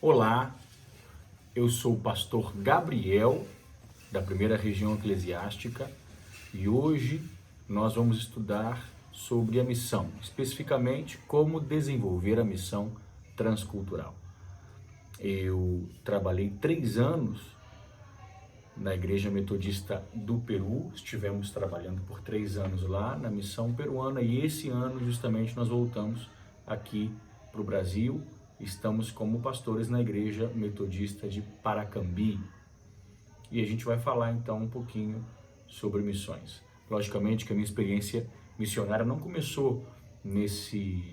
Olá, eu sou o pastor Gabriel, da Primeira Região Eclesiástica, e hoje nós vamos estudar sobre a missão, especificamente como desenvolver a missão transcultural. Eu trabalhei 3 anos na Igreja Metodista do Peru, estivemos trabalhando por 3 anos lá na missão peruana e esse ano justamente nós voltamos aqui para o Brasil. Estamos como pastores na Igreja Metodista de Paracambi e a gente vai falar então um pouquinho sobre missões. Logicamente que a minha experiência missionária não começou nesse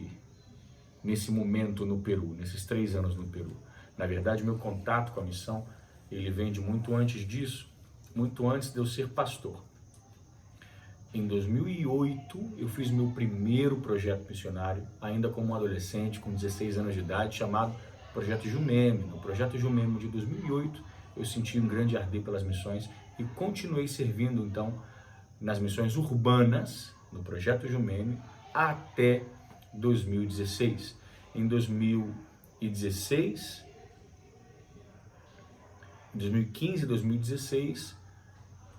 momento no Peru, nesses 3 anos no Peru. Na verdade, meu contato com a missão, ele vem de muito antes disso, muito antes de eu ser pastor. Em 2008, eu fiz meu primeiro projeto missionário, ainda como um adolescente, com 16 anos de idade, chamado Projeto Jumeme. No Projeto Jumeme de 2008, eu senti um grande arder pelas missões e continuei servindo, então, nas missões urbanas, no Projeto Jumeme, até 2016. Em 2015 e 2016,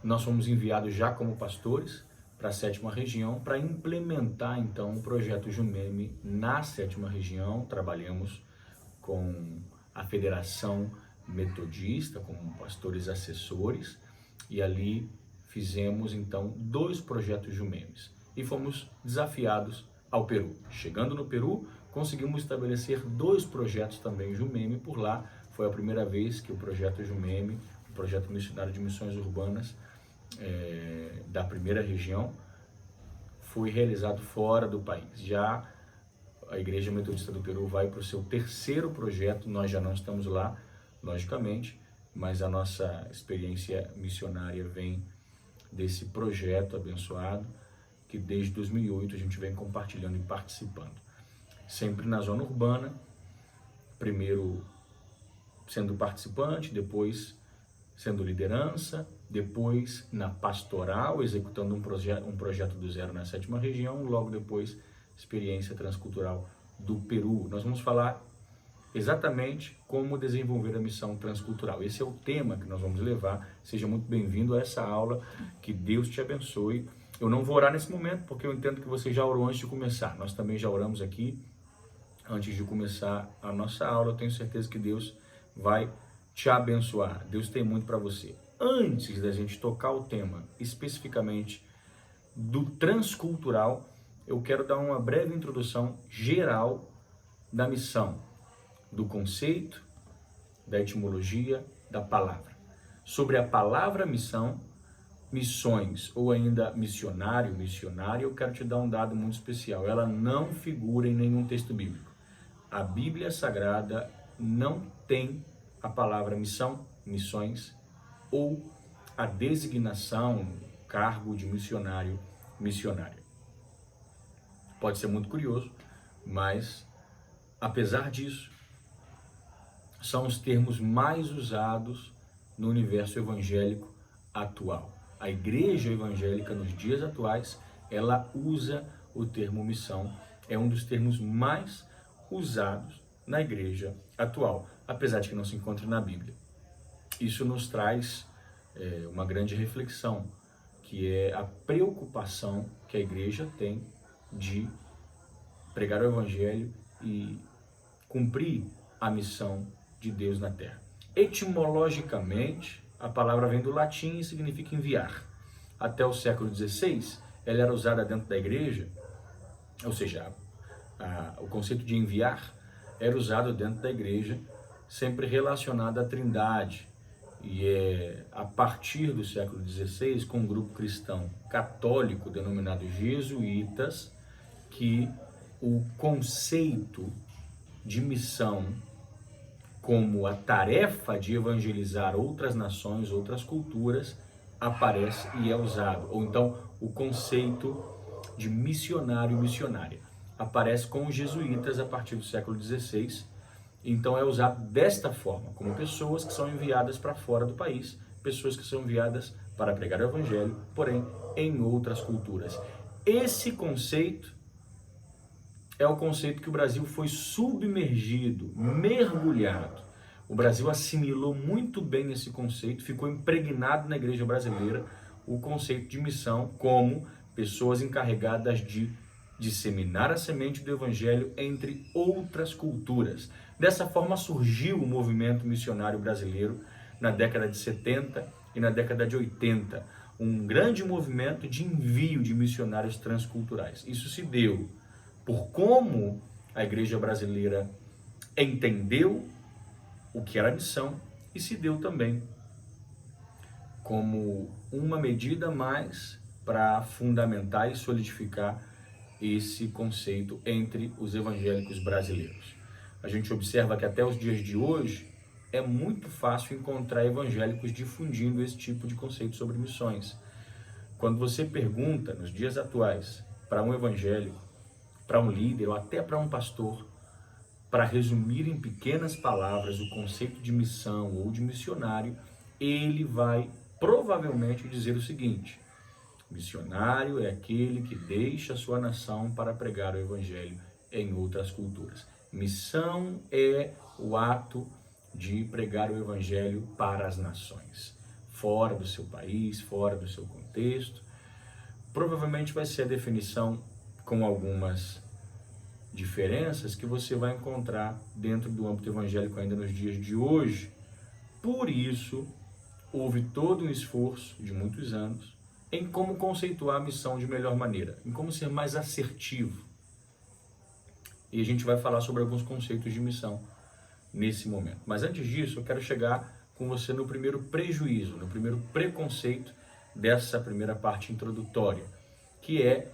nós fomos enviados já como pastores para a 7ª região, para implementar então o projeto Jumeme na 7ª região. Trabalhamos com a Federação Metodista, como pastores assessores, e ali fizemos então 2 projetos Jumemes e fomos desafiados ao Peru. Chegando no Peru, conseguimos estabelecer 2 projetos também Jumeme por lá. Foi a primeira vez que o projeto Jumeme, o projeto missionário de missões urbanas, da primeira região, foi realizado fora do país. Já a Igreja Metodista do Peru vai para o seu 3º projeto, nós já não estamos lá, logicamente, mas a nossa experiência missionária vem desse projeto abençoado, que desde 2008 a gente vem compartilhando e participando. Sempre na zona urbana, primeiro sendo participante, depois sendo liderança, depois na pastoral, executando um projeto do zero na 7ª região, logo depois experiência transcultural do Peru. Nós vamos falar exatamente como desenvolver a missão transcultural. Esse é o tema que nós vamos levar. Seja muito bem-vindo a essa aula, que Deus te abençoe. Eu não vou orar nesse momento, porque eu entendo que você já orou antes de começar. Nós também já oramos aqui antes de começar a nossa aula. Eu tenho certeza que Deus vai te abençoar. Deus tem muito para você. Antes da gente tocar o tema especificamente do transcultural, eu quero dar uma breve introdução geral da missão, do conceito, da etimologia, da palavra. Sobre a palavra missão, missões ou ainda missionário, missionária, eu quero te dar um dado muito especial. Ela não figura em nenhum texto bíblico. A Bíblia Sagrada não tem a palavra missão, missões, ou a designação, cargo de missionário, missionária. Pode ser muito curioso, mas apesar disso, são os termos mais usados no universo evangélico atual. A igreja evangélica nos dias atuais, ela usa o termo missão, é um dos termos mais usados na igreja atual, apesar de que não se encontra na Bíblia. Isso nos traz uma grande reflexão, que é a preocupação que a igreja tem de pregar o evangelho e cumprir a missão de Deus na terra. Etimologicamente, a palavra vem do latim e significa enviar. Até o século XVI, ela era usada dentro da igreja, ou seja, o conceito de enviar era usado dentro da igreja, sempre relacionado à Trindade. E é a partir do século XVI, com um grupo cristão católico denominado jesuítas, que o conceito de missão como a tarefa de evangelizar outras nações, outras culturas, aparece e é usado. Ou então o conceito de missionário e missionária aparece com os jesuítas a partir do século XVI. Então é usado desta forma, como pessoas que são enviadas para fora do país, pessoas que são enviadas para pregar o evangelho, porém em outras culturas. Esse conceito é o conceito que o Brasil foi submergido, mergulhado O Brasil assimilou muito bem esse conceito, ficou impregnado na igreja brasileira o conceito de missão como pessoas encarregadas de disseminar a semente do evangelho entre outras culturas. Dessa forma surgiu o movimento missionário brasileiro na década de 70 e na década de 80, um grande movimento de envio de missionários transculturais. Isso se deu por como a igreja brasileira entendeu o que era missão e se deu também como uma medida mais para fundamentar e solidificar esse conceito entre os evangélicos brasileiros. A gente observa que até os dias de hoje é muito fácil encontrar evangélicos difundindo esse tipo de conceito sobre missões. Quando você pergunta, nos dias atuais, para um evangélico, para um líder ou até para um pastor, para resumir em pequenas palavras o conceito de missão ou de missionário, ele vai provavelmente dizer o seguinte: missionário é aquele que deixa a sua nação para pregar o evangelho em outras culturas. Missão é o ato de pregar o evangelho para as nações, fora do seu país, fora do seu contexto. Provavelmente vai ser a definição com algumas diferenças que você vai encontrar dentro do âmbito evangélico ainda nos dias de hoje. Por isso, houve todo um esforço de muitos anos em como conceituar a missão de melhor maneira, em como ser mais assertivo. E a gente vai falar sobre alguns conceitos de missão nesse momento. Mas antes disso, eu quero chegar com você no primeiro prejuízo, no primeiro preconceito dessa primeira parte introdutória, que é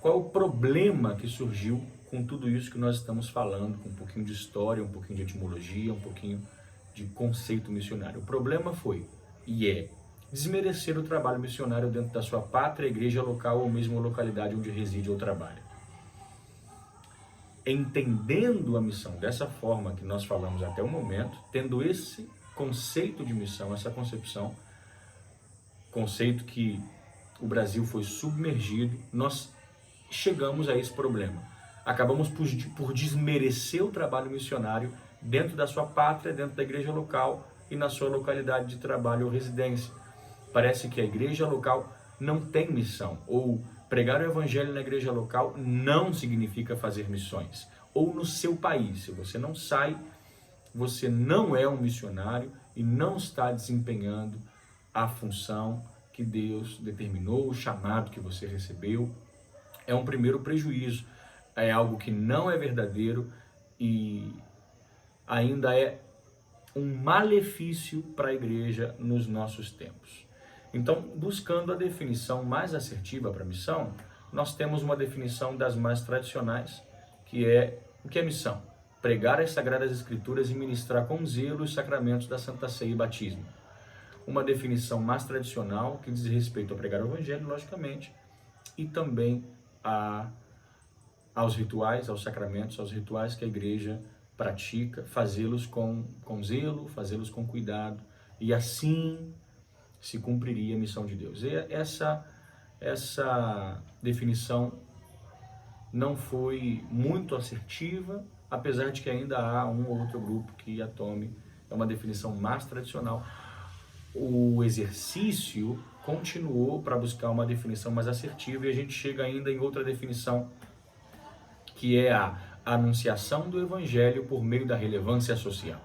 qual o problema que surgiu com tudo isso que nós estamos falando, com um pouquinho de história, um pouquinho de etimologia, um pouquinho de conceito missionário. O problema foi, e é, desmerecer o trabalho missionário dentro da sua pátria, igreja local ou mesmo localidade onde reside ou trabalha. Entendendo a missão dessa forma que nós falamos até o momento, tendo esse conceito de missão, essa concepção, conceito que o Brasil foi submergido, nós chegamos a esse problema. Acabamos por desmerecer o trabalho missionário dentro da sua pátria, dentro da igreja local e na sua localidade de trabalho ou residência. Parece que a igreja local não tem missão, ou pregar o evangelho na igreja local não significa fazer missões. Ou no seu país, se você não sai, você não é um missionário e não está desempenhando a função que Deus determinou, o chamado que você recebeu. É um primeiro prejuízo, é algo que não é verdadeiro e ainda é um malefício para a igreja nos nossos tempos. Então, buscando a definição mais assertiva para a missão, nós temos uma definição das mais tradicionais, que é o que é missão? Pregar as Sagradas Escrituras e ministrar com zelo os sacramentos da Santa Ceia e Batismo. Uma definição mais tradicional que diz respeito a pregar o Evangelho, logicamente, e também aos rituais, aos sacramentos, aos rituais que a igreja pratica, fazê-los com zelo, fazê-los com cuidado, e assim se cumpriria a missão de Deus. E essa definição não foi muito assertiva, apesar de que ainda há um ou outro grupo que a tome. É uma definição mais tradicional. O exercício continuou para buscar uma definição mais assertiva e a gente chega ainda em outra definição, que é a anunciação do evangelho por meio da relevância social,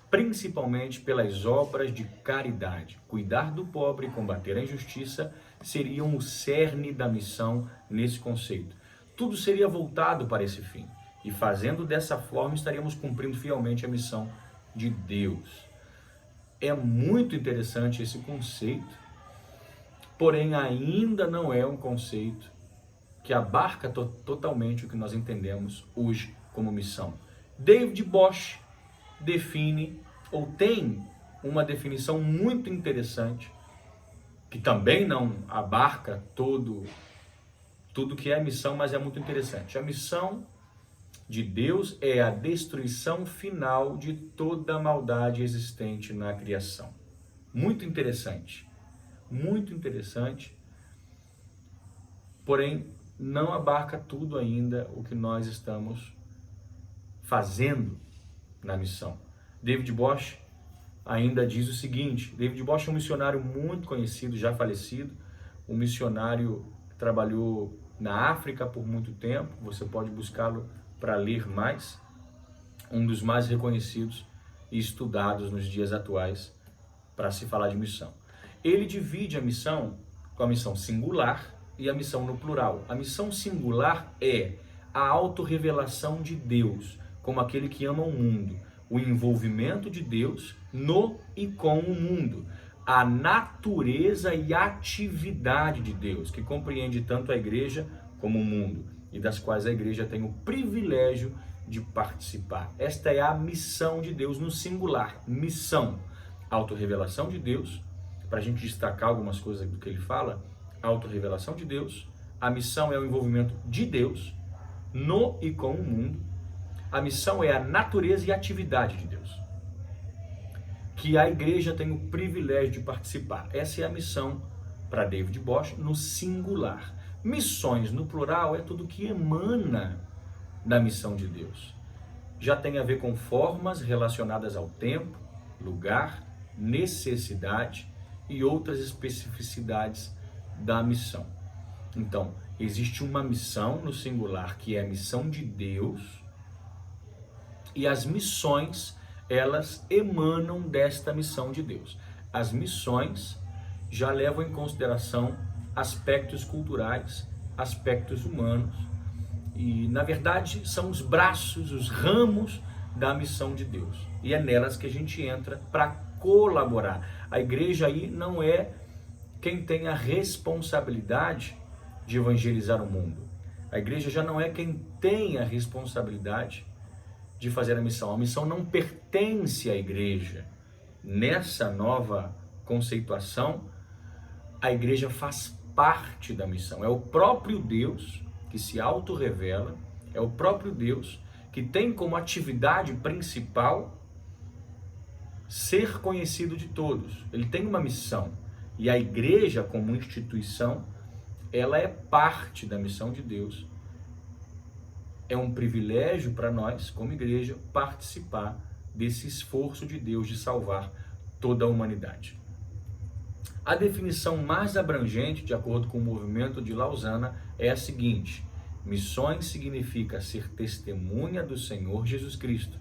principalmente pelas obras de caridade. Cuidar do pobre e combater a injustiça seriam o cerne da missão nesse conceito. Tudo seria voltado para esse fim, e fazendo dessa forma estaríamos cumprindo fielmente a missão de Deus. É muito interessante esse conceito, porém ainda não é um conceito que abarca totalmente o que nós entendemos hoje como missão. David Bosch define, ou tem uma definição muito interessante, que também não abarca tudo que é missão, mas é muito interessante. A missão de Deus é a destruição final de toda a maldade existente na criação. Muito interessante, porém não abarca tudo ainda o que nós estamos fazendo na missão. David Bosch ainda diz o seguinte: David Bosch é um missionário muito conhecido, já falecido, um missionário que trabalhou na África por muito tempo, você pode buscá-lo para ler mais, um dos mais reconhecidos e estudados nos dias atuais para se falar de missão. Ele divide a missão com a missão singular e a missão no plural. A missão singular é a autorrevelação de Deus como aquele que ama o mundo, o envolvimento de Deus no e com o mundo, a natureza e atividade de Deus, que compreende tanto a igreja como o mundo, e das quais a igreja tem o privilégio de participar. Esta é a missão de Deus no singular. Missão, autorrevelação de Deus, para a gente destacar algumas coisas do que ele fala, autorrevelação de Deus, a missão é o envolvimento de Deus no e com o mundo, a missão é a natureza e a atividade de Deus, que a igreja tem o privilégio de participar. Essa é a missão para David Bosch no singular. Missões no plural é tudo que emana da missão de Deus. Já tem a ver com formas relacionadas ao tempo, lugar, necessidade e outras especificidades da missão. Então, existe uma missão no singular que é a missão de Deus, e as missões, elas emanam desta missão de Deus. As missões já levam em consideração aspectos culturais, aspectos humanos, e na verdade são os braços, os ramos da missão de Deus. E é nelas que a gente entra para colaborar. A igreja aí não é quem tem a responsabilidade de evangelizar o mundo. A igreja já não é quem tem a responsabilidade de fazer a missão. A missão não pertence à igreja. Nessa nova conceituação, a igreja faz parte da missão. É o próprio Deus que se autorrevela, é o próprio Deus que tem como atividade principal ser conhecido de todos. Ele tem uma missão. E a igreja, como instituição, ela é parte da missão de Deus. É um privilégio para nós, como igreja, participar desse esforço de Deus de salvar toda a humanidade. A definição mais abrangente, de acordo com o movimento de Lausana, é a seguinte: missões significa ser testemunha do Senhor Jesus Cristo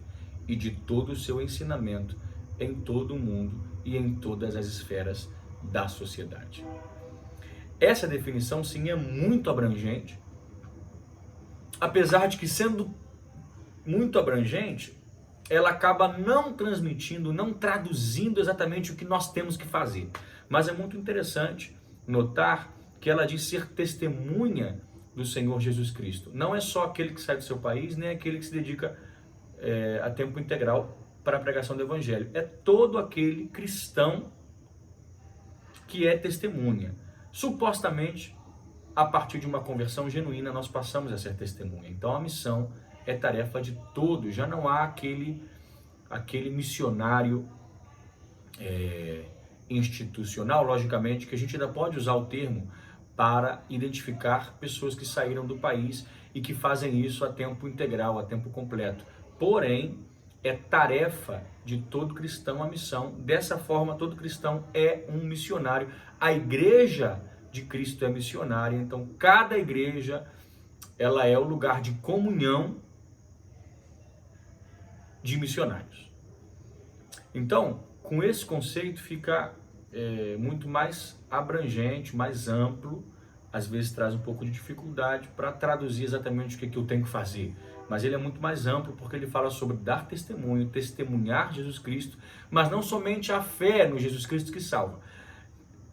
e de todo o seu ensinamento em todo o mundo e em todas as esferas da sociedade. Essa definição, sim, é muito abrangente, apesar de que, sendo muito abrangente, ela acaba não transmitindo, não traduzindo exatamente o que nós temos que fazer. Mas é muito interessante notar que ela diz ser testemunha do Senhor Jesus Cristo. Não é só aquele que sai do seu país, nem aquele que se dedica a tempo integral para a pregação do Evangelho. É todo aquele cristão que é testemunha. Supostamente, a partir de uma conversão genuína, nós passamos a ser testemunha. Então, a missão é tarefa de todos. Já não há aquele missionário institucional, logicamente, que a gente ainda pode usar o termo para identificar pessoas que saíram do país e que fazem isso a tempo integral, a tempo completo. Porém, é tarefa de todo cristão a missão. Dessa forma, todo cristão é um missionário. A igreja de Cristo é missionária, então cada igreja, ela é o lugar de comunhão de missionários. Então, com esse conceito fica muito mais abrangente, mais amplo, às vezes traz um pouco de dificuldade para traduzir exatamente o que eu tenho que fazer, mas ele é muito mais amplo porque ele fala sobre dar testemunho, testemunhar Jesus Cristo, mas não somente a fé no Jesus Cristo que salva,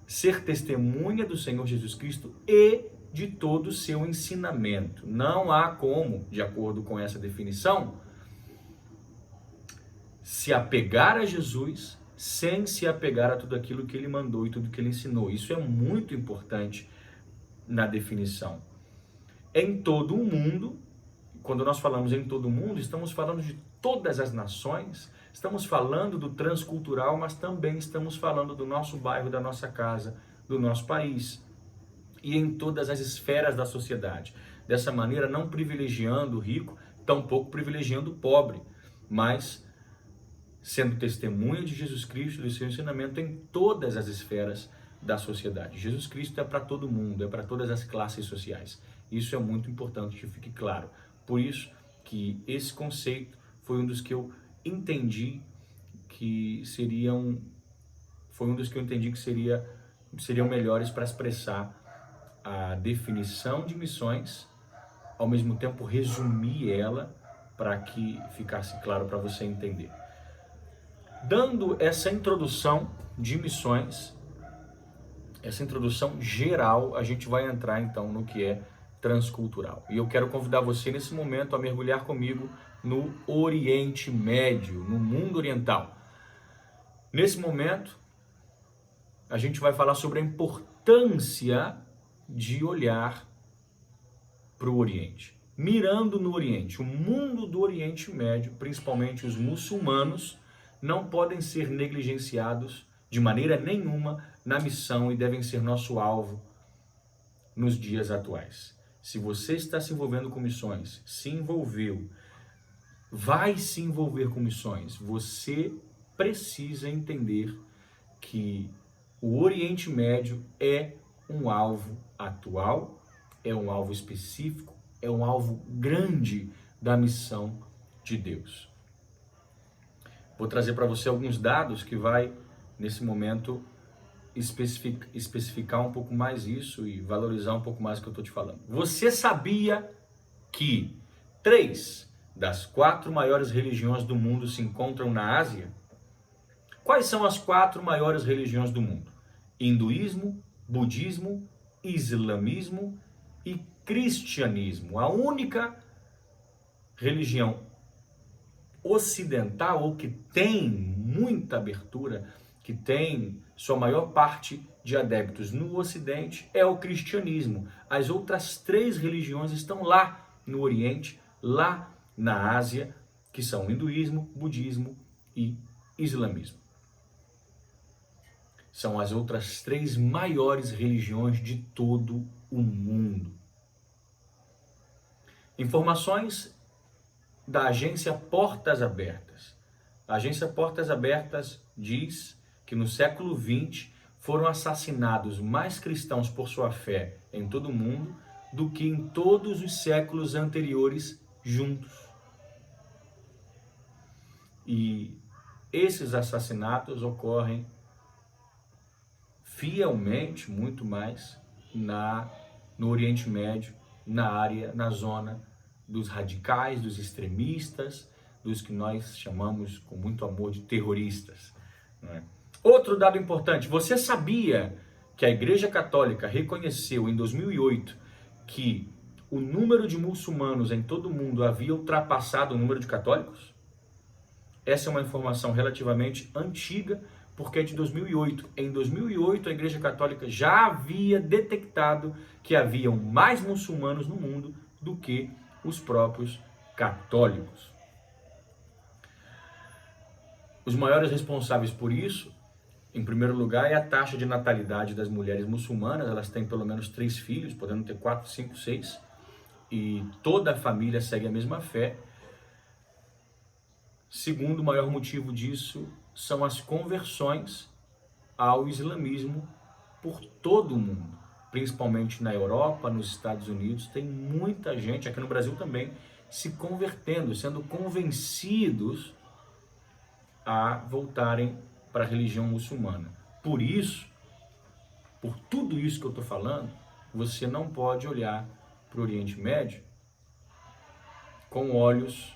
ser testemunha do Senhor Jesus Cristo e de todo o seu ensinamento. Não há como, de acordo com essa definição, se apegar a Jesus sem se apegar a tudo aquilo que ele mandou e tudo que ele ensinou. Isso é muito importante na definição. Em todo o mundo, quando nós falamos em todo o mundo, estamos falando de todas as nações, estamos falando do transcultural, mas também estamos falando do nosso bairro, da nossa casa, do nosso país e em todas as esferas da sociedade. Dessa maneira, não privilegiando o rico, tampouco privilegiando o pobre, mas sendo testemunha de Jesus Cristo e do seu ensinamento em todas as esferas da sociedade. Jesus Cristo é para todo mundo, é para todas as classes sociais. Isso é muito importante que fique claro. Por isso que esse conceito foi um dos que eu entendi que seriam melhores para expressar a definição de missões, ao mesmo tempo resumir ela para que ficasse claro para você entender. Dando essa introdução de missões, essa introdução geral, a gente vai entrar então no que é transcultural. E eu quero convidar você nesse momento a mergulhar comigo no Oriente Médio, no mundo oriental. Nesse momento, a gente vai falar sobre a importância de olhar para o Oriente. Mirando no Oriente, o mundo do Oriente Médio, principalmente os muçulmanos, não podem ser negligenciados de maneira nenhuma na missão e devem ser nosso alvo nos dias atuais. Se você está se envolvendo com missões, se envolveu, vai se envolver com missões, você precisa entender que o Oriente Médio é um alvo atual, é um alvo específico, é um alvo grande da missão de Deus. Vou trazer para você alguns dados que vai, nesse momento, especificar um pouco mais isso e valorizar um pouco mais o que eu estou te falando. Você sabia que 3 das 4 maiores religiões do mundo se encontram na Ásia? Quais são as 4 maiores religiões do mundo? Hinduísmo, budismo, islamismo e cristianismo. A única religião ocidental, ou que tem muita abertura, que tem sua maior parte de adeptos no Ocidente, é o cristianismo. As outras 3 religiões estão lá no Oriente, lá na Ásia, que são hinduísmo, budismo e islamismo. São as outras 3 maiores religiões de todo o mundo. Informações da agência Portas Abertas. A agência Portas Abertas diz que no século XX foram assassinados mais cristãos por sua fé em todo o mundo do que em todos os séculos anteriores juntos. E esses assassinatos ocorrem fielmente, muito mais, no Oriente Médio, na zona dos radicais, dos extremistas, dos que nós chamamos com muito amor de terroristas. Não é? Outro dado importante, você sabia que a Igreja Católica reconheceu em 2008 que o número de muçulmanos em todo o mundo havia ultrapassado o número de católicos? Essa é uma informação relativamente antiga, porque é de 2008. Em 2008, a Igreja Católica já havia detectado que haviam mais muçulmanos no mundo do que os próprios católicos. Os maiores responsáveis por isso, em primeiro lugar, é a taxa de natalidade das mulheres muçulmanas. Elas têm pelo menos 3 filhos, podendo ter 4, 5, 6, e toda a família segue a mesma fé. Segundo maior motivo disso são as conversões ao islamismo por todo o mundo, principalmente na Europa, nos Estados Unidos. Tem muita gente, aqui no Brasil também, se convertendo, sendo convencidos a voltarem para a religião muçulmana. Por isso, por tudo isso que eu estou falando, você não pode olhar para o Oriente Médio com olhos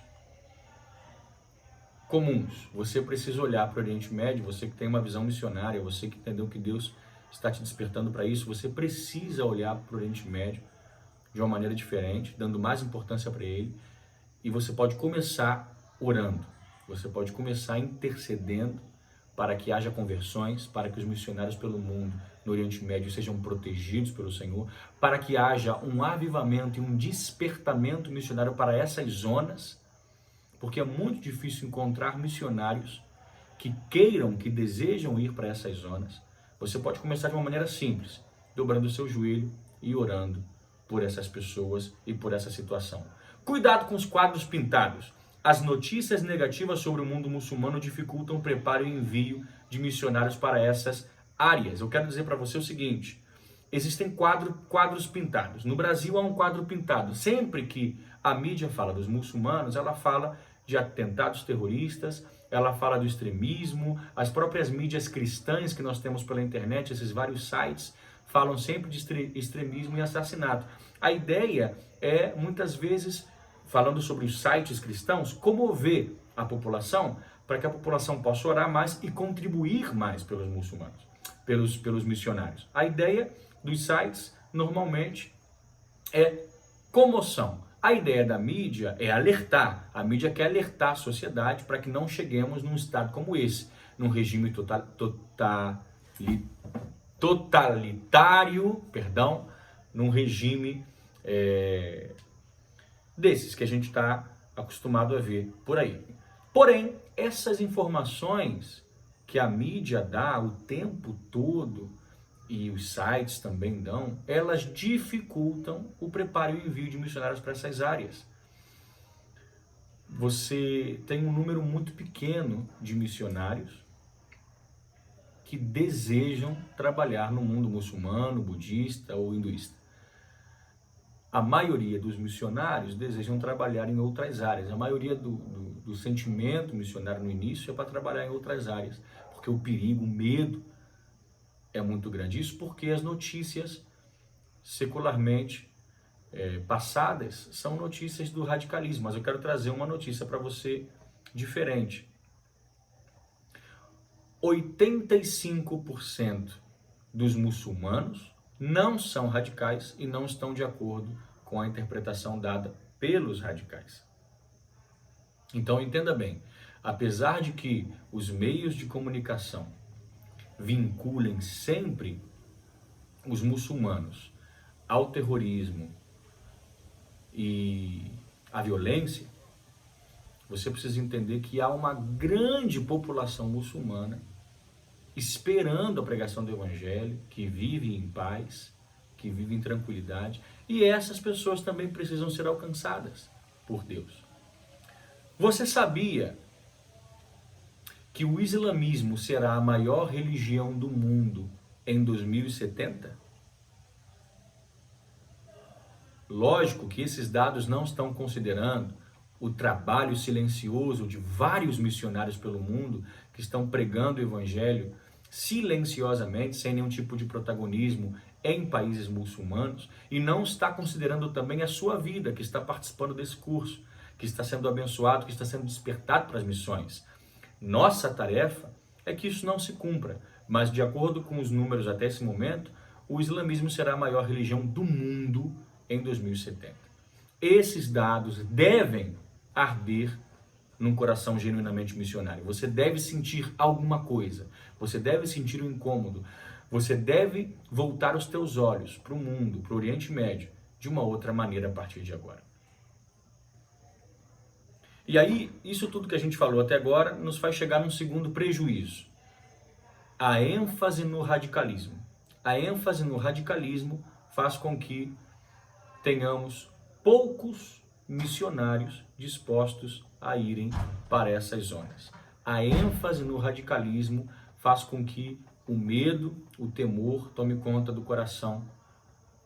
comuns. Você precisa olhar para o Oriente Médio, você que tem uma visão missionária, você que entendeu que Deus está te despertando para isso, você precisa olhar para o Oriente Médio de uma maneira diferente, dando mais importância para ele, e você pode começar orando, você pode começar intercedendo para que haja conversões, para que os missionários pelo mundo no Oriente Médio sejam protegidos pelo Senhor, para que haja um avivamento e um despertamento missionário para essas zonas, porque é muito difícil encontrar missionários que queiram, que desejam ir para essas zonas. Você pode começar de uma maneira simples, dobrando o seu joelho e orando por essas pessoas e por essa situação. Cuidado com os quadros pintados. As notícias negativas sobre o mundo muçulmano dificultam o preparo e envio de missionários para essas áreas. Eu quero dizer para você o seguinte: existem quadros pintados. No Brasil há um quadro pintado. Sempre que a mídia fala dos muçulmanos, ela fala de atentados terroristas, ela fala do extremismo, as próprias mídias cristãs que nós temos pela internet, esses vários sites, falam sempre de extremismo e assassinato. A ideia é, muitas vezes, falando sobre os sites cristãos, comover a população para que a população possa orar mais e contribuir mais pelos muçulmanos, pelos missionários. A ideia dos sites, normalmente, é comoção. A ideia da mídia é alertar. A mídia quer alertar a sociedade para que não cheguemos num estado como esse, num regime totalitário, num regime desses que a gente está acostumado a ver por aí. Porém, essas informações que a mídia dá o tempo todo, e os sites também dão, elas dificultam o preparo e o envio de missionários para essas áreas. Você tem um número muito pequeno de missionários que desejam trabalhar no mundo muçulmano, budista ou hinduísta. A maioria dos missionários desejam trabalhar em outras áreas. A maioria do sentimento missionário no início é para trabalhar em outras áreas, porque o perigo, o medo é muito grande. Isso porque as notícias secularmente passadas são notícias do radicalismo. Mas eu quero trazer uma notícia para você diferente. 85% dos muçulmanos não são radicais e não estão de acordo com a interpretação dada pelos radicais. Então entenda bem, apesar de que os meios de comunicação vinculem sempre os muçulmanos ao terrorismo e à violência, você precisa entender que há uma grande população muçulmana esperando a pregação do evangelho, que vive em paz, que vive em tranquilidade, e essas pessoas também precisam ser alcançadas por Deus. Você sabia que o islamismo será a maior religião do mundo em 2070? Lógico que esses dados não estão considerando o trabalho silencioso de vários missionários pelo mundo que estão pregando o evangelho silenciosamente, sem nenhum tipo de protagonismo em países muçulmanos, e não está considerando também a sua vida, que está participando desse curso, que está sendo abençoado, que está sendo despertado para as missões. Nossa tarefa é que isso não se cumpra, mas de acordo com os números até esse momento, o islamismo será a maior religião do mundo em 2070. Esses dados devem arder num coração genuinamente missionário. Você deve sentir alguma coisa, você deve sentir um incômodo, você deve voltar os teus olhos para o mundo, para o Oriente Médio, de uma outra maneira a partir de agora. E aí, isso tudo que a gente falou até agora nos faz chegar num segundo prejuízo. A ênfase no radicalismo. A ênfase no radicalismo faz com que tenhamos poucos missionários dispostos a irem para essas zonas. A ênfase no radicalismo faz com que o medo, o temor tome conta do coração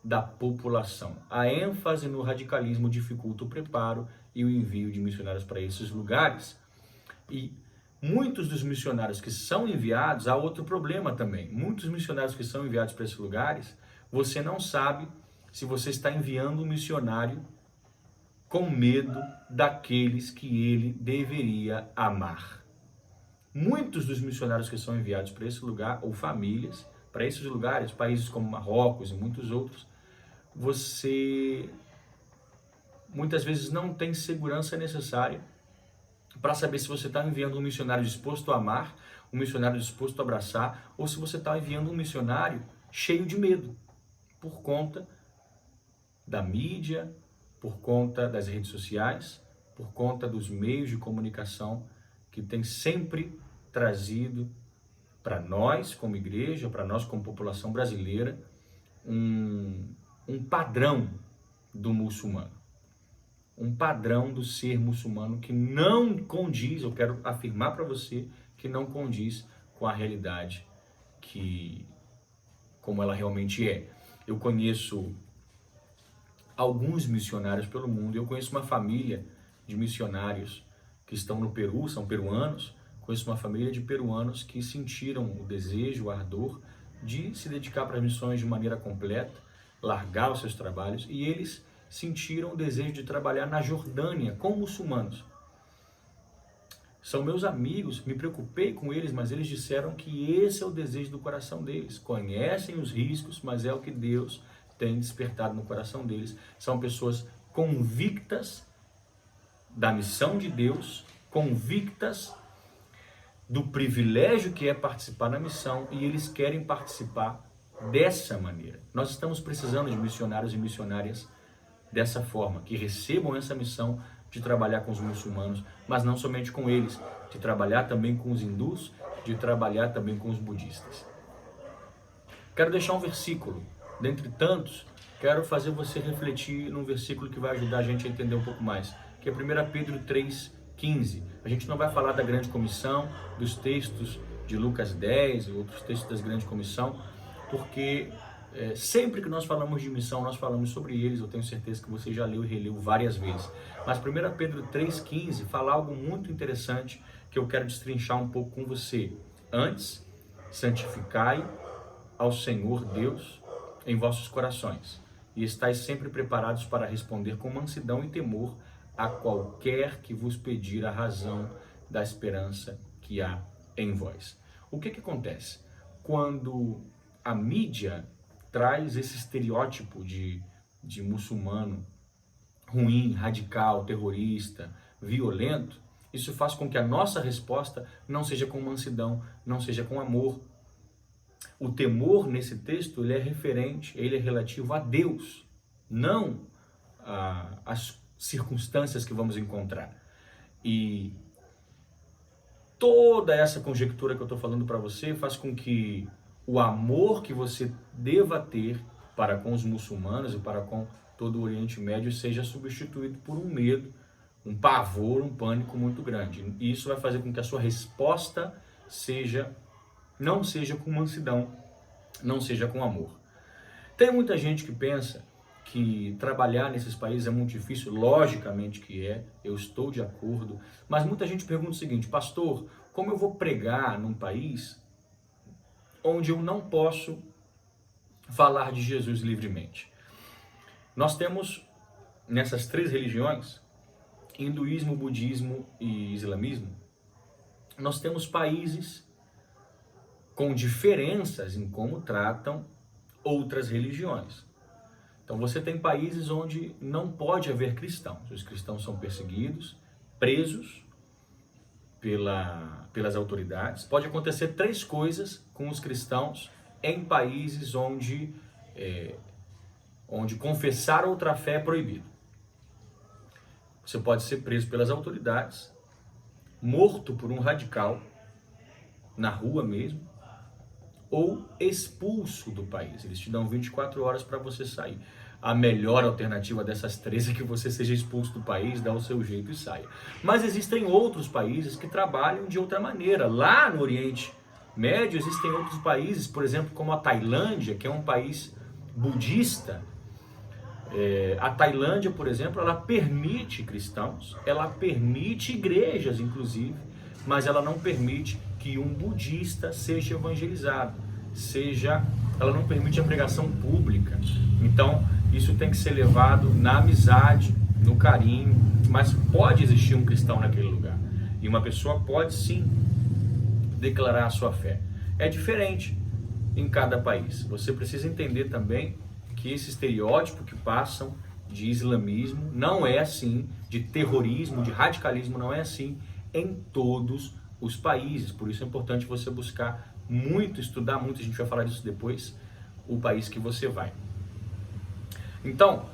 da população. A ênfase no radicalismo dificulta o preparo e o envio de missionários para esses lugares. E muitos dos missionários que são enviados, há outro problema também. Muitos missionários que são enviados para esses lugares, você não sabe se você está enviando um missionário com medo daqueles que ele deveria amar. Muitos dos missionários que são enviados para esse lugar, ou famílias, para esses lugares, países como Marrocos e muitos outros, você muitas vezes não tem segurança necessária para saber se você está enviando um missionário disposto a amar, um missionário disposto a abraçar, ou se você está enviando um missionário cheio de medo, por conta da mídia, por conta das redes sociais, por conta dos meios de comunicação que tem sempre trazido para nós como igreja, para nós como população brasileira, um padrão do muçulmano. um padrão do ser muçulmano que não condiz, eu quero afirmar para você, que não condiz com a realidade como ela realmente é. Eu conheço alguns missionários pelo mundo, eu conheço uma família de missionários que estão no Peru, são peruanos, conheço uma família de peruanos que sentiram o desejo, o ardor de se dedicar para as missões de maneira completa, largar os seus trabalhos, e eles sentiram o desejo de trabalhar na Jordânia com muçulmanos. São meus amigos, me preocupei com eles, mas eles disseram que esse é o desejo do coração deles. Conhecem os riscos, mas é o que Deus tem despertado no coração deles. São pessoas convictas da missão de Deus, convictas do privilégio que é participar na missão, e eles querem participar dessa maneira. Nós estamos precisando de missionários e missionárias dessa forma, que recebam essa missão de trabalhar com os muçulmanos, mas não somente com eles, de trabalhar também com os hindus, de trabalhar também com os budistas. Quero deixar um versículo, dentre tantos, quero fazer você refletir num versículo que vai ajudar a gente a entender um pouco mais, que é 1 Pedro 3,15. A gente não vai falar da grande comissão, dos textos de Lucas 10 e outros textos da grande comissão, porque sempre que nós falamos de missão, nós falamos sobre eles. Eu tenho certeza que você já leu e releu várias vezes. Mas 1 Pedro 3,15 fala algo muito interessante que eu quero destrinchar um pouco com você. Antes, santificai ao Senhor Deus em vossos corações, e estais sempre preparados para responder com mansidão e temor a qualquer que vos pedir a razão da esperança que há em vós. O que acontece? Quando a mídia traz esse estereótipo de muçulmano ruim, radical, terrorista, violento, isso faz com que a nossa resposta não seja com mansidão, não seja com amor. O temor nesse texto, ele é referente, ele é relativo a Deus, não às circunstâncias que vamos encontrar. E toda essa conjectura que eu estou falando para você faz com que o amor que você deva ter para com os muçulmanos e para com todo o Oriente Médio seja substituído por um medo, um pavor, um pânico muito grande. E isso vai fazer com que a sua resposta não seja com mansidão, não seja com amor. Tem muita gente que pensa que trabalhar nesses países é muito difícil. Logicamente que é, eu estou de acordo, mas muita gente pergunta o seguinte: pastor, como eu vou pregar num país onde eu não posso falar de Jesus livremente? Nós temos nessas três religiões, hinduísmo, budismo e islamismo, nós temos países com diferenças em como tratam outras religiões. Então você tem países onde não pode haver cristãos. Os cristãos são perseguidos, presos pelas autoridades. Pode acontecer três coisas com os cristãos em países onde confessar outra fé é proibido. Você pode ser preso pelas autoridades, morto por um radical, na rua mesmo, ou expulso do país. Eles te dão 24 horas para você sair. A melhor alternativa dessas três é que você seja expulso do país, dá o seu jeito e saia. Mas existem outros países que trabalham de outra maneira. Lá no Oriente Médio existem outros países, por exemplo, como a Tailândia, que é um país budista. A Tailândia, por exemplo, ela permite cristãos, ela permite igrejas, inclusive, mas ela não permite que um budista seja evangelizado, ela não permite a pregação pública. Então, isso tem que ser levado na amizade, no carinho, mas pode existir um cristão naquele lugar, e uma pessoa pode sim declarar a sua fé. É diferente em cada país. Você precisa entender também que esse estereótipo que passam de islamismo não é assim, de terrorismo, de radicalismo, não é assim em todos os países. Por isso é importante você buscar muito, estudar muito, a gente vai falar disso depois, o país que você vai. Então,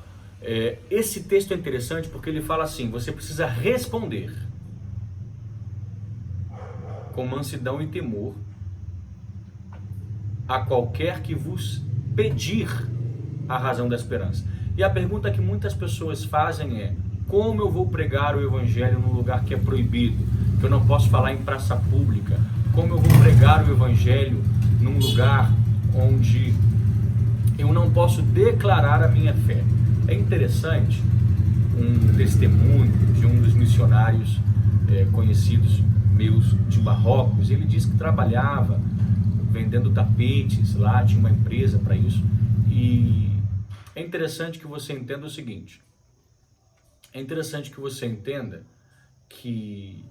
esse texto é interessante porque ele fala assim: você precisa responder com mansidão e temor a qualquer que vos pedir a razão da esperança. E a pergunta que muitas pessoas fazem é: Como eu vou pregar o evangelho num lugar que é proibido, que eu não posso falar em praça pública? Como eu vou pregar o evangelho num lugar onde eu não posso declarar a minha fé? É interessante um testemunho de um dos missionários conhecidos meus de Marrocos. Ele disse que trabalhava vendendo tapetes lá, tinha uma empresa para isso. E é interessante que você entenda o seguinte: é interessante que você entenda que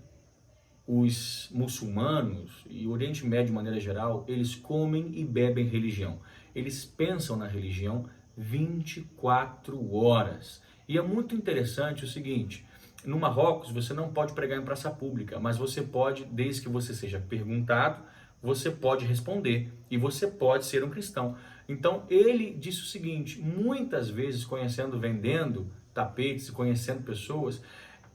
os muçulmanos e o Oriente Médio de maneira geral, eles comem e bebem religião. Eles pensam na religião 24 horas. E é muito interessante o seguinte: no Marrocos você não pode pregar em praça pública, mas você pode, desde que você seja perguntado, você pode responder e você pode ser um cristão. Então ele disse o seguinte: muitas vezes vendendo tapetes e conhecendo pessoas,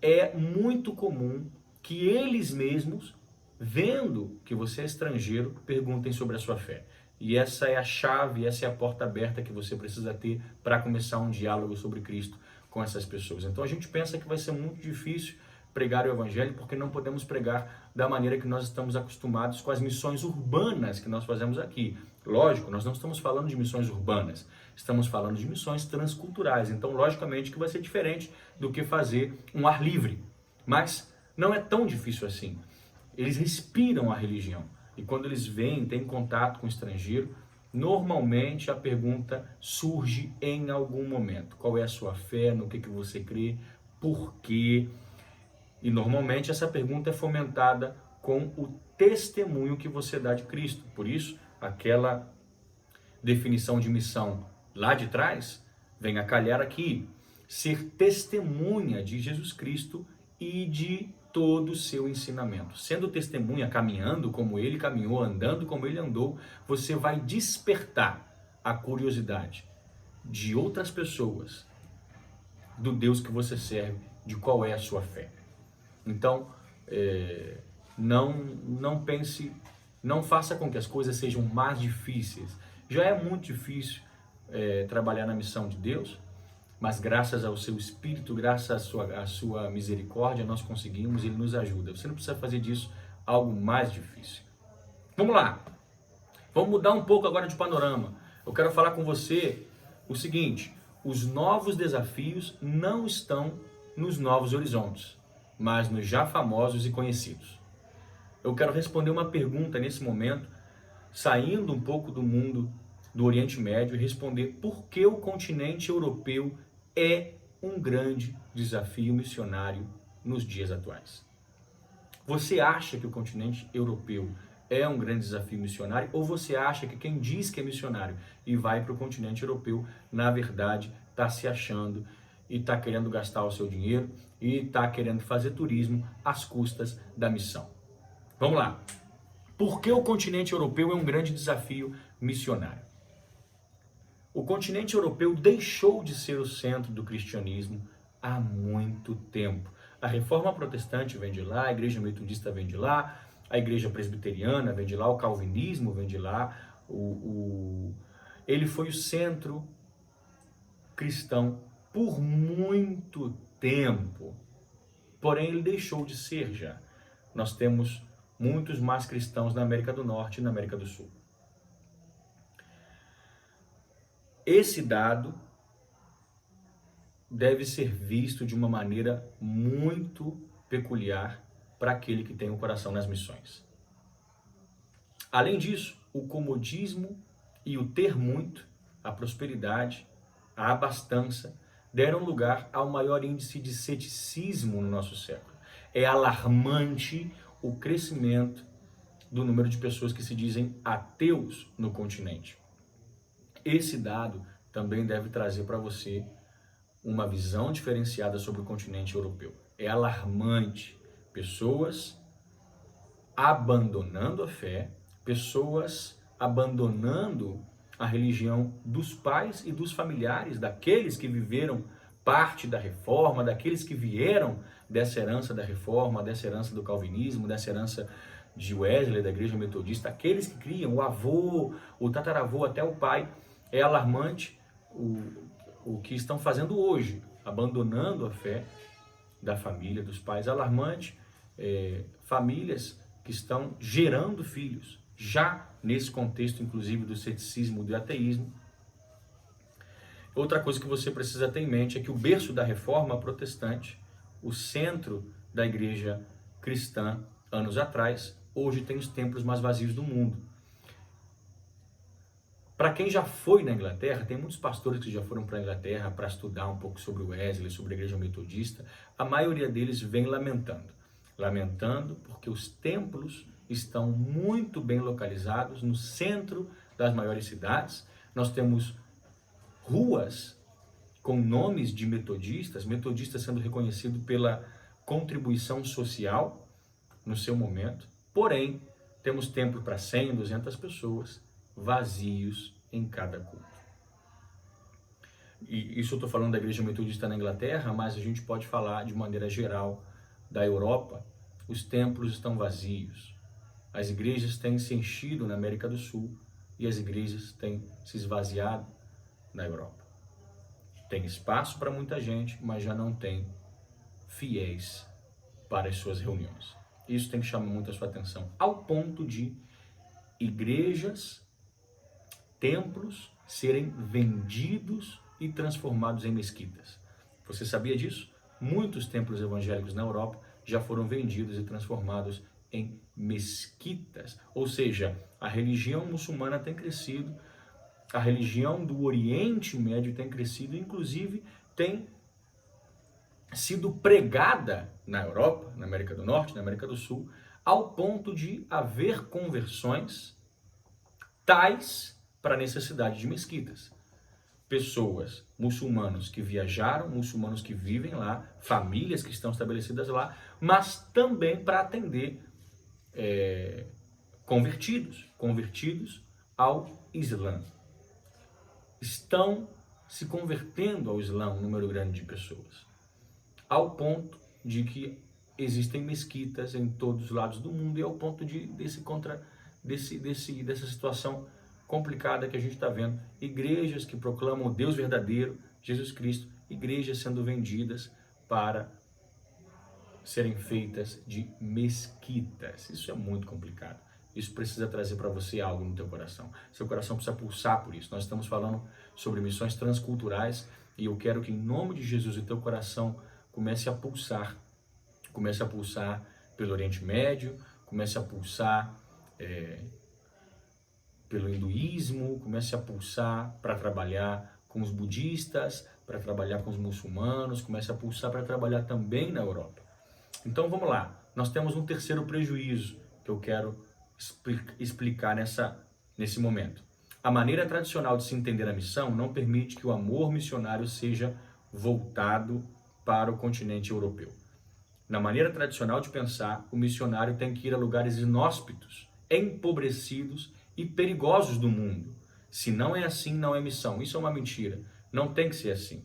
é muito comum que eles mesmos, vendo que você é estrangeiro, perguntem sobre a sua fé. E essa é a chave, essa é a porta aberta que você precisa ter para começar um diálogo sobre Cristo com essas pessoas. Então a gente pensa que vai ser muito difícil pregar o evangelho porque não podemos pregar da maneira que nós estamos acostumados com as missões urbanas que nós fazemos aqui. Lógico, nós não estamos falando de missões urbanas, estamos falando de missões transculturais. Então, logicamente que vai ser diferente do que fazer um ar livre. Mas não é tão difícil assim. Eles respiram a religião. E quando eles têm contato com o estrangeiro, normalmente a pergunta surge em algum momento. Qual é a sua fé? No que você crê? Por quê? E normalmente essa pergunta é fomentada com o testemunho que você dá de Cristo. Por isso, aquela definição de missão lá de trás vem a calhar aqui: ser testemunha de Jesus Cristo e de todo o seu ensinamento. Sendo testemunha, caminhando como ele caminhou, andando como ele andou, você vai despertar a curiosidade de outras pessoas do Deus que você serve, de qual é a sua fé. Então, não pense, não faça com que as coisas sejam mais difíceis. Já é muito difícil trabalhar na missão de Deus, mas graças ao seu Espírito, graças à sua misericórdia, nós conseguimos, Ele nos ajuda. Você não precisa fazer disso algo mais difícil. Vamos lá, vamos mudar um pouco agora de panorama. Eu quero falar com você o seguinte: os novos desafios não estão nos novos horizontes, mas nos já famosos e conhecidos. Eu quero responder uma pergunta nesse momento, saindo um pouco do mundo do Oriente Médio, e responder por que o continente europeu é um grande desafio missionário nos dias atuais. Você acha que o continente europeu é um grande desafio missionário, ou você acha que quem diz que é missionário e vai para o continente europeu, na verdade, está se achando e está querendo gastar o seu dinheiro e está querendo fazer turismo às custas da missão? Vamos lá. Por que o continente europeu é um grande desafio missionário? O continente europeu deixou de ser o centro do cristianismo há muito tempo. A reforma protestante vem de lá, a igreja metodista vem de lá, a igreja presbiteriana vem de lá, o calvinismo vem de lá. Ele foi o centro cristão por muito tempo, porém ele deixou de ser já. Nós temos muitos mais cristãos na América do Norte e na América do Sul. Esse dado deve ser visto de uma maneira muito peculiar para aquele que tem o coração nas missões. Além disso, o comodismo e o ter muito, a prosperidade, a abastança, deram lugar ao maior índice de ceticismo no nosso século. É alarmante o crescimento do número de pessoas que se dizem ateus no continente. Esse dado também deve trazer para você uma visão diferenciada sobre o continente europeu. É alarmante. Pessoas abandonando a fé, pessoas abandonando a religião dos pais e dos familiares, daqueles que viveram parte da reforma, daqueles que vieram dessa herança da reforma, dessa herança do calvinismo, dessa herança de Wesley, da igreja metodista, aqueles que criam, o avô, o tataravô, até o pai. É alarmante o que estão fazendo hoje, abandonando a fé da família, dos pais. Alarmante, famílias que estão gerando filhos, já nesse contexto, inclusive, do ceticismo e do ateísmo. Outra coisa que você precisa ter em mente é que o berço da reforma protestante, o centro da igreja cristã, anos atrás, hoje tem os templos mais vazios do mundo. Para quem já foi na Inglaterra, tem muitos pastores que já foram para a Inglaterra para estudar um pouco sobre o Wesley, sobre a igreja metodista, a maioria deles vem lamentando porque os templos estão muito bem localizados no centro das maiores cidades. Nós temos ruas com nomes de metodistas sendo reconhecido pela contribuição social no seu momento, porém, temos templo para 100, 200 pessoas, vazios em cada culto. E isso eu estou falando da igreja metodista na Inglaterra, mas a gente pode falar de maneira geral da Europa. Os templos estão vazios, as igrejas têm se enchido na América do Sul e as igrejas têm se esvaziado na Europa. Tem espaço para muita gente, mas já não tem fiéis para as suas reuniões. Isso tem que chamar muito a sua atenção, ao ponto de igrejas, templos serem vendidos e transformados em mesquitas. Você sabia disso? Muitos templos evangélicos na Europa já foram vendidos e transformados em mesquitas. Ou seja, a religião muçulmana tem crescido, a religião do Oriente Médio tem crescido, inclusive tem sido pregada na Europa, na América do Norte, na América do Sul, ao ponto de haver conversões tais para a necessidade de mesquitas. Pessoas, muçulmanos que viajaram, muçulmanos que vivem lá, famílias que estão estabelecidas lá, mas também para atender convertidos ao Islã. Estão se convertendo ao Islã um número grande de pessoas, ao ponto de que existem mesquitas em todos os lados do mundo, e ao ponto dessa situação complicada que a gente está vendo, igrejas que proclamam o Deus verdadeiro, Jesus Cristo, igrejas sendo vendidas para serem feitas de mesquitas. Isso é muito complicado. Isso precisa trazer para você algo no teu coração. Seu coração precisa pulsar por isso. Nós estamos falando sobre missões transculturais e eu quero que em nome de Jesus o teu coração comece a pulsar. Comece a pulsar pelo Oriente Médio, comece a pulsar pelo hinduísmo, comece a pulsar para trabalhar com os budistas, para trabalhar com os muçulmanos, comece a pulsar para trabalhar também na Europa. Então vamos lá, nós temos um terceiro prejuízo que eu quero explicar nesse momento. A maneira tradicional de se entender a missão não permite que o amor missionário seja voltado para o continente europeu. Na maneira tradicional de pensar, o missionário tem que ir a lugares inóspitos, empobrecidos e perigosos do mundo. Se não é assim, não é missão. Isso é uma mentira. Não tem que ser assim.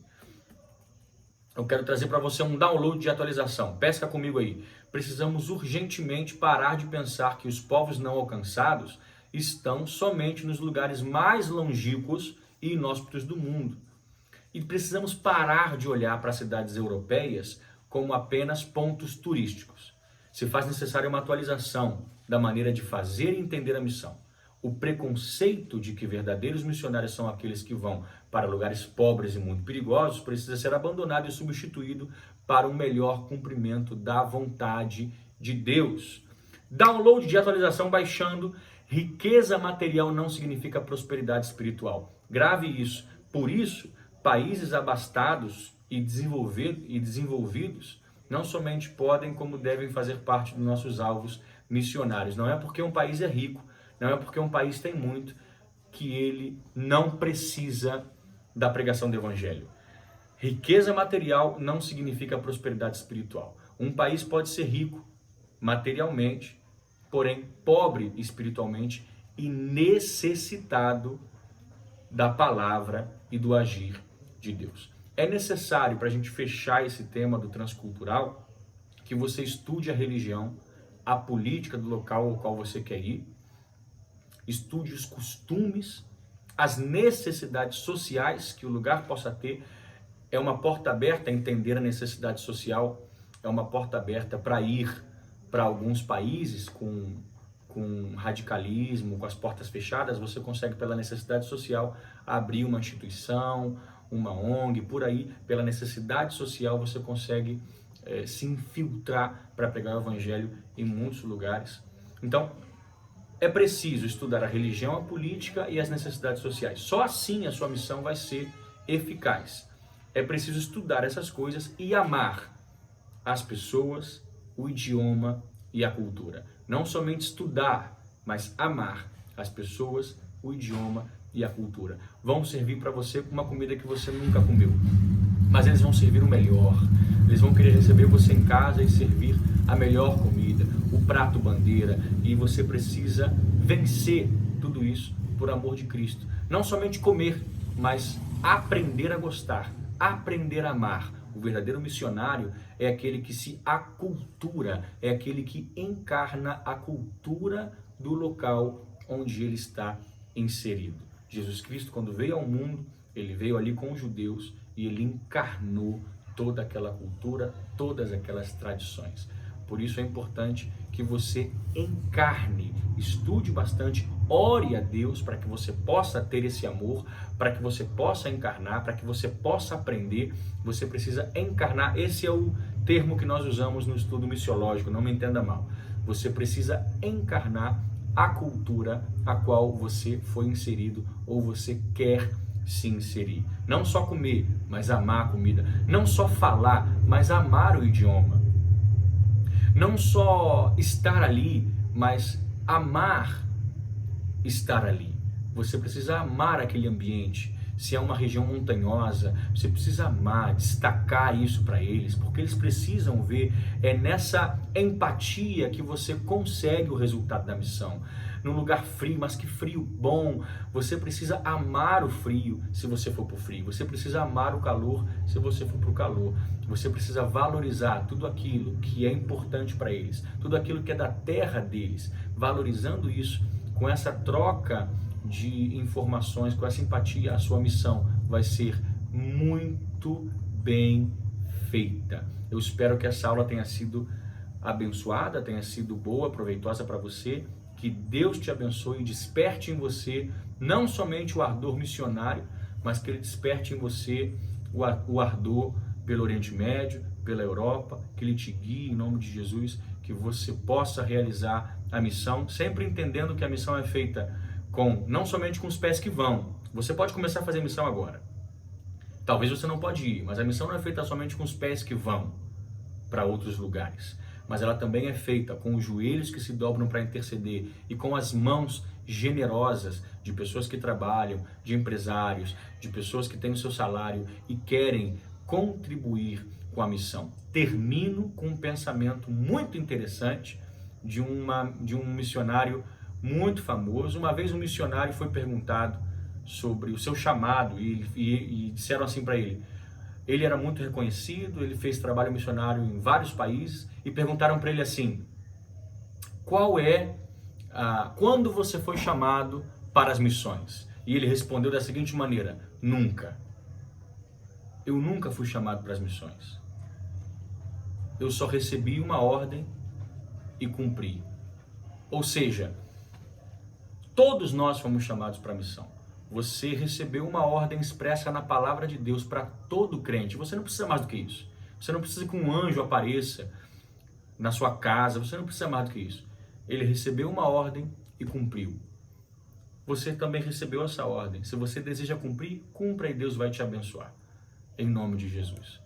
Eu quero trazer para você um download de atualização. Pesca comigo aí. Precisamos urgentemente parar de pensar que os povos não alcançados estão somente nos lugares mais longínquos e inóspitos do mundo. E precisamos parar de olhar para as cidades europeias como apenas pontos turísticos. Se faz necessária uma atualização da maneira de fazer e entender a missão. O preconceito de que verdadeiros missionários são aqueles que vão para lugares pobres e muito perigosos precisa ser abandonado e substituído para um melhor cumprimento da vontade de Deus. Download de atualização baixando. Riqueza material não significa prosperidade espiritual. Grave isso. Por isso, países abastados e desenvolvidos não somente podem, como devem fazer parte dos nossos alvos missionários. Não é porque um país é rico, não é porque um país tem muito, que ele não precisa da pregação do evangelho. Riqueza material não significa prosperidade espiritual. Um país pode ser rico materialmente, porém pobre espiritualmente e necessitado da palavra e do agir de Deus. É necessário, para a gente fechar esse tema do transcultural, que você estude a religião, a política do local ao qual você quer ir, estude os costumes, as necessidades sociais que o lugar possa ter. É uma porta aberta a entender a necessidade social é uma porta aberta para ir para alguns países com radicalismo, com as portas fechadas. Você consegue, pela necessidade social, abrir uma instituição, uma ONG, por aí, pela necessidade social, você consegue se infiltrar para pregar o evangelho em muitos lugares. Então, é preciso estudar a religião, a política e as necessidades sociais. Só assim a sua missão vai ser eficaz. É preciso estudar essas coisas e amar as pessoas, o idioma e a cultura. Não somente estudar, mas amar as pessoas, o idioma e a cultura. Vão servir para você uma comida que você nunca comeu, mas eles vão servir o melhor. Eles vão querer receber você em casa e servir a melhor comida, o prato bandeira, e você precisa vencer tudo isso por amor de Cristo. Não somente comer, mas aprender a gostar, aprender a amar. O verdadeiro missionário é aquele que se acultura, é aquele que encarna a cultura do local onde ele está inserido. Jesus Cristo, quando veio ao mundo, ele veio ali com os judeus e ele encarnou toda aquela cultura, todas aquelas tradições. Por isso é importante que você encarne, estude bastante, ore a Deus para que você possa ter esse amor, para que você possa encarnar, para que você possa aprender. Você precisa encarnar. Esse é o termo que nós usamos no estudo missiológico, não me entenda mal. Você precisa encarnar a cultura a qual você foi inserido ou você quer se inserir. Não só comer, mas amar a comida. Não só falar, mas amar o idioma. Não só estar ali, mas amar estar ali. Você precisa amar aquele ambiente. Se é uma região montanhosa, você precisa amar, destacar isso para eles, porque eles precisam ver. É nessa empatia que você consegue o resultado da missão. Num lugar frio, mas que frio bom, você precisa amar o frio se você for para o frio, você precisa amar o calor se você for para o calor, você precisa valorizar tudo aquilo que é importante para eles, tudo aquilo que é da terra deles, valorizando isso, com essa troca de informações, com essa empatia, a sua missão vai ser muito bem feita. Eu espero que essa aula tenha sido abençoada, tenha sido boa, proveitosa para você. Que Deus te abençoe e desperte em você não somente o ardor missionário, mas que Ele desperte em você o ardor pelo Oriente Médio, pela Europa, que Ele te guie em nome de Jesus, que você possa realizar a missão, sempre entendendo que a missão é feita não somente com os pés que vão. Você pode começar a fazer missão agora. Talvez você não pode ir, mas a missão não é feita somente com os pés que vão para outros lugares, mas ela também é feita com os joelhos que se dobram para interceder e com as mãos generosas de pessoas que trabalham, de empresários, de pessoas que têm o seu salário e querem contribuir com a missão. Termino com um pensamento muito interessante de um missionário muito famoso. Uma vez um missionário foi perguntado sobre o seu chamado e disseram assim para ele. Ele era muito reconhecido, ele fez trabalho missionário em vários países e perguntaram para ele assim: quando você foi chamado para as missões? E ele respondeu da seguinte maneira: nunca. Eu nunca fui chamado para as missões. Eu só recebi uma ordem e cumpri. Ou seja, todos nós fomos chamados para a missão. Você recebeu uma ordem expressa na palavra de Deus para todo crente. Você não precisa mais do que isso. Você não precisa que um anjo apareça na sua casa. Você não precisa mais do que isso. Ele recebeu uma ordem e cumpriu. Você também recebeu essa ordem. Se você deseja cumprir, cumpra e Deus vai te abençoar. Em nome de Jesus.